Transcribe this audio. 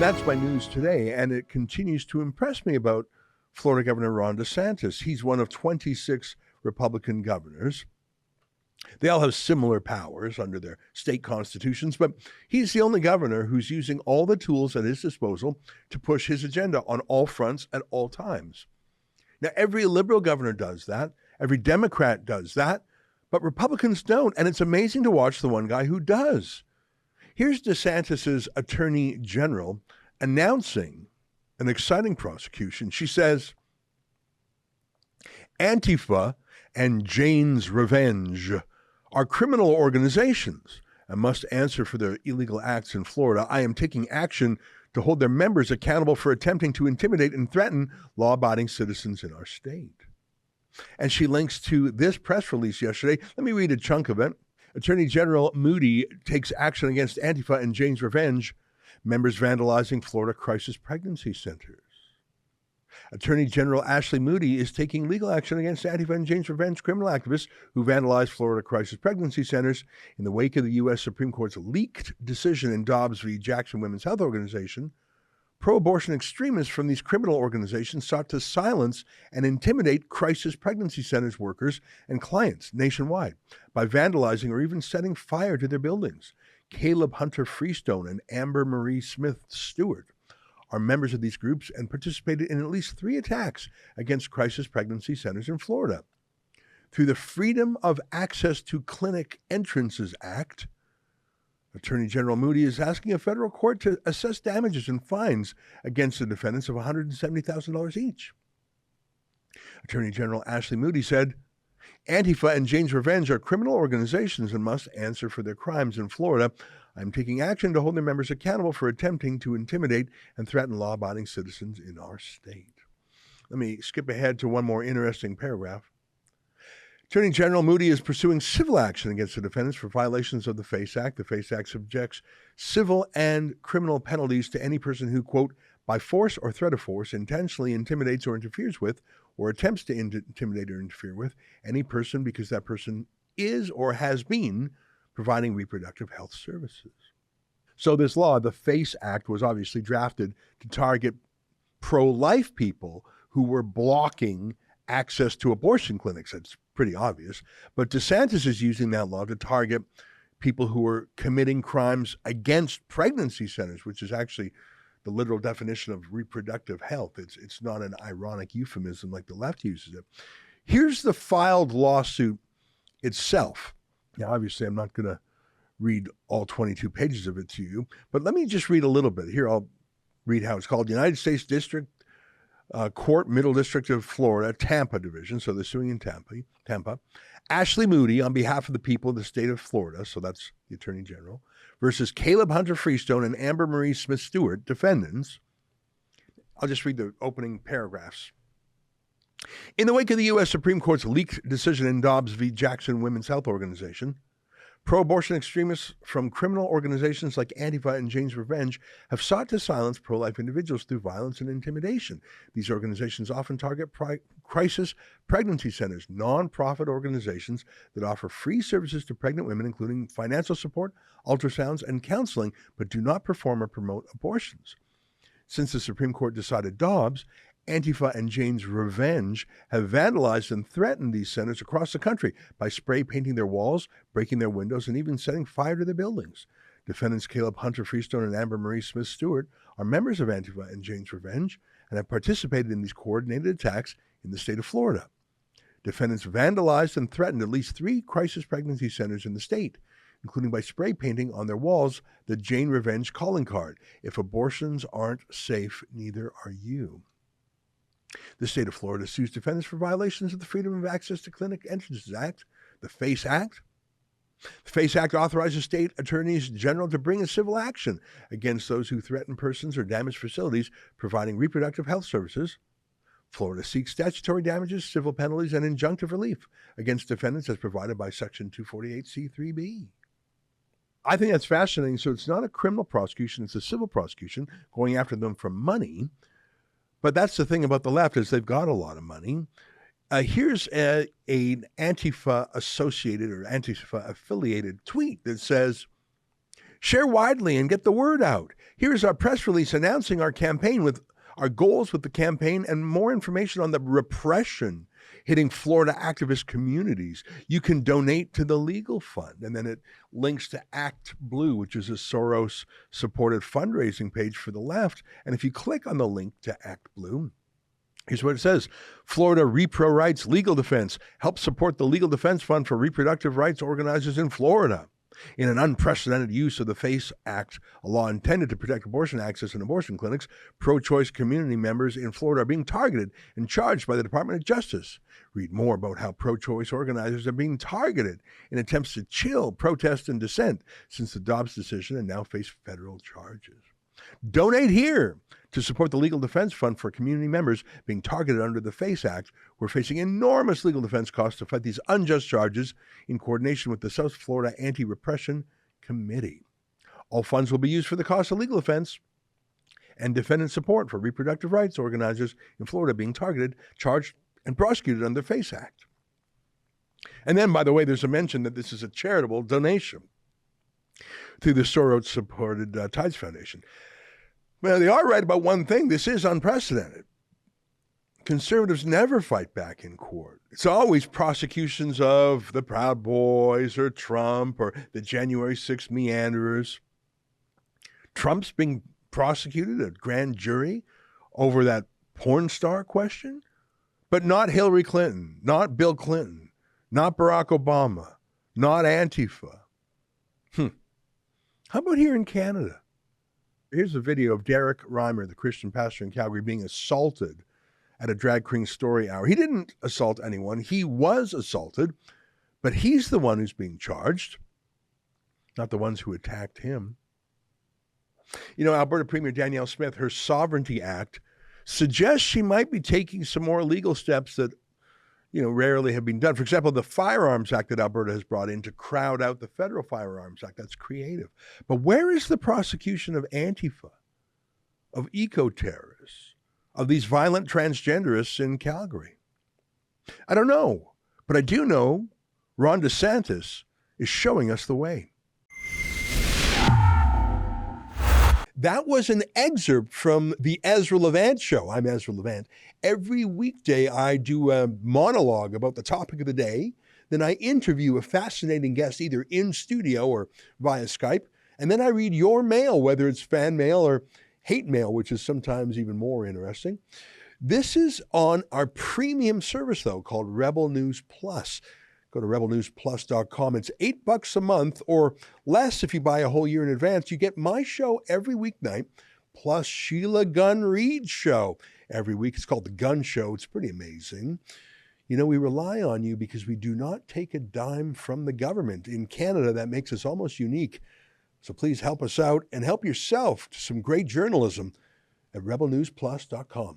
that's my news today, and it continues to impress me about Florida Governor Ron DeSantis. He's one of 26 Republican governors. They all have similar powers under their state constitutions, but he's the only governor who's using all the tools at his disposal to push his agenda on all fronts at all times. Now, every liberal governor does that. Every Democrat does that, but Republicans don't, and it's amazing to watch the one guy who does. Here's DeSantis's attorney general announcing an exciting prosecution. She says, Antifa and Jane's Revenge are criminal organizations and must answer for their illegal acts in Florida. I am taking action to hold their members accountable for attempting to intimidate and threaten law-abiding citizens in our state. And she links to this press release yesterday. Let me read a chunk of it. Attorney General Moody takes action against Antifa and Jane's Revenge, members vandalizing Florida crisis pregnancy centers. Attorney General Ashley Moody is taking legal action against Antifa and Jane's Revenge criminal activists who vandalized Florida crisis pregnancy centers in the wake of the U.S. Supreme Court's leaked decision in Dobbs v. Jackson Women's Health Organization. Pro-abortion extremists from these criminal organizations sought to silence and intimidate crisis pregnancy centers workers and clients nationwide by vandalizing or even setting fire to their buildings. Caleb Hunter Freestone and Amber Marie Smith Stewart are members of these groups and participated in at least 3 attacks against crisis pregnancy centers in Florida. Through the Freedom of Access to Clinic Entrances Act, Attorney General Moody is asking a federal court to assess damages and fines against the defendants of $170,000 each. Attorney General Ashley Moody said, Antifa and Jane's Revenge are criminal organizations and must answer for their crimes in Florida. I'm taking action to hold their members accountable for attempting to intimidate and threaten law-abiding citizens in our state. Let me skip ahead to one more interesting paragraph. Attorney General Moody is pursuing civil action against the defendants for violations of the FACE Act. The FACE Act subjects civil and criminal penalties to any person who, quote, by force or threat of force, intentionally intimidates or interferes with, or attempts to intimidate or interfere with, any person because that person is or has been providing reproductive health services. So this law, the FACE Act, was obviously drafted to target pro-life people who were blocking access to abortion clinics. That's pretty obvious. But DeSantis is using that law to target people who are committing crimes against pregnancy centers, which is actually the literal definition of reproductive health. It's not an ironic euphemism like the left uses it. Here's the filed lawsuit itself. Now, obviously, I'm not going to read all 22 pages of it to you, but let me just read a little bit. Here, I'll read how it's called. United States District Court, Middle District of Florida, Tampa Division, so they're suing in Tampa. Ashley Moody, on behalf of the people of the state of Florida, so that's the Attorney General, versus Caleb Hunter Freestone and Amber Marie Smith Stewart, defendants. I'll just read the opening paragraphs. In the wake of the U.S. Supreme Court's leaked decision in Dobbs v. Jackson Women's Health Organization, pro-abortion extremists from criminal organizations like Antifa and Jane's Revenge have sought to silence pro-life individuals through violence and intimidation. These organizations often target crisis pregnancy centers, non-profit organizations that offer free services to pregnant women, including financial support, ultrasounds, and counseling, but do not perform or promote abortions. Since the Supreme Court decided Dobbs, Antifa and Jane's Revenge have vandalized and threatened these centers across the country by spray painting their walls, breaking their windows, and even setting fire to their buildings. Defendants Caleb Hunter Freestone and Amber Marie Smith Stewart are members of Antifa and Jane's Revenge and have participated in these coordinated attacks in the state of Florida. Defendants vandalized and threatened at least 3 crisis pregnancy centers in the state, including by spray painting on their walls the Jane Revenge calling card. If abortions aren't safe, neither are you. The state of Florida sues defendants for violations of the Freedom of Access to Clinic Entrances Act, the FACE Act. The FACE Act authorizes state attorneys general to bring a civil action against those who threaten persons or damage facilities providing reproductive health services. Florida seeks statutory damages, civil penalties, and injunctive relief against defendants as provided by Section 248C3B. I think that's fascinating. So it's not a criminal prosecution, it's a civil prosecution going after them for money. But that's the thing about the left is they've got a lot of money. Here's an Antifa-associated or Antifa-affiliated tweet that says, share widely and get the word out. Here's our press release announcing our campaign with our goals with the campaign and more information on the repression hitting Florida activist communities. You can donate to the legal fund. And then it links to Act Blue, which is a Soros-supported fundraising page for the left. And if you click on the link to Act Blue, here's what it says. Florida Repro Rights Legal Defense helps support the Legal Defense Fund for reproductive rights organizers in Florida. In an unprecedented use of the FACE Act, a law intended to protect abortion access in abortion clinics, pro-choice community members in Florida are being targeted and charged by the Department of Justice. Read more about how pro-choice organizers are being targeted in attempts to chill protest and dissent since the Dobbs decision and now face federal charges. Donate here to support the Legal Defense Fund for community members being targeted under the FACE Act, who are facing enormous legal defense costs to fight these unjust charges in coordination with the South Florida Anti-Repression Committee. All funds will be used for the cost of legal defense and defendant support for reproductive rights organizers in Florida being targeted, charged, and prosecuted under the FACE Act. And then, by the way, there's a mention that this is a charitable donation through the Soros-supported Tides Foundation. Well, they are right about one thing. This is unprecedented. Conservatives never fight back in court. It's always prosecutions of the Proud Boys or Trump or the January 6th meanderers. Trump's being prosecuted at grand jury over that porn star question, but not Hillary Clinton, not Bill Clinton, not Barack Obama, not Antifa. How about here in Canada? Here's a video of Derek Reimer, the Christian pastor in Calgary, being assaulted at a drag queen story hour. He didn't assault anyone. He was assaulted, but he's the one who's being charged, not the ones who attacked him. You know, Alberta Premier Danielle Smith, her Sovereignty Act suggests she might be taking some more legal steps that, rarely have been done. For example, the Firearms Act that Alberta has brought in to crowd out the Federal Firearms Act. That's creative. But where is the prosecution of Antifa, of eco-terrorists, of these violent transgenderists in Calgary? I don't know, but I do know Ron DeSantis is showing us the way. That was an excerpt from the Ezra Levant Show. I'm Ezra Levant. Every weekday, I do a monologue about the topic of the day. Then I interview a fascinating guest either in studio or via Skype. And then I read your mail, whether it's fan mail or hate mail, which is sometimes even more interesting. This is on our premium service, though, called Rebel News Plus. Go to rebelnewsplus.com. It's $8 a month or less if you buy a whole year in advance. You get my show every weeknight, plus Sheila Gunn Reid's show every week. It's called The Gun Show. It's pretty amazing. We rely on you because we do not take a dime from the government. In Canada, that makes us almost unique. So please help us out and help yourself to some great journalism at rebelnewsplus.com.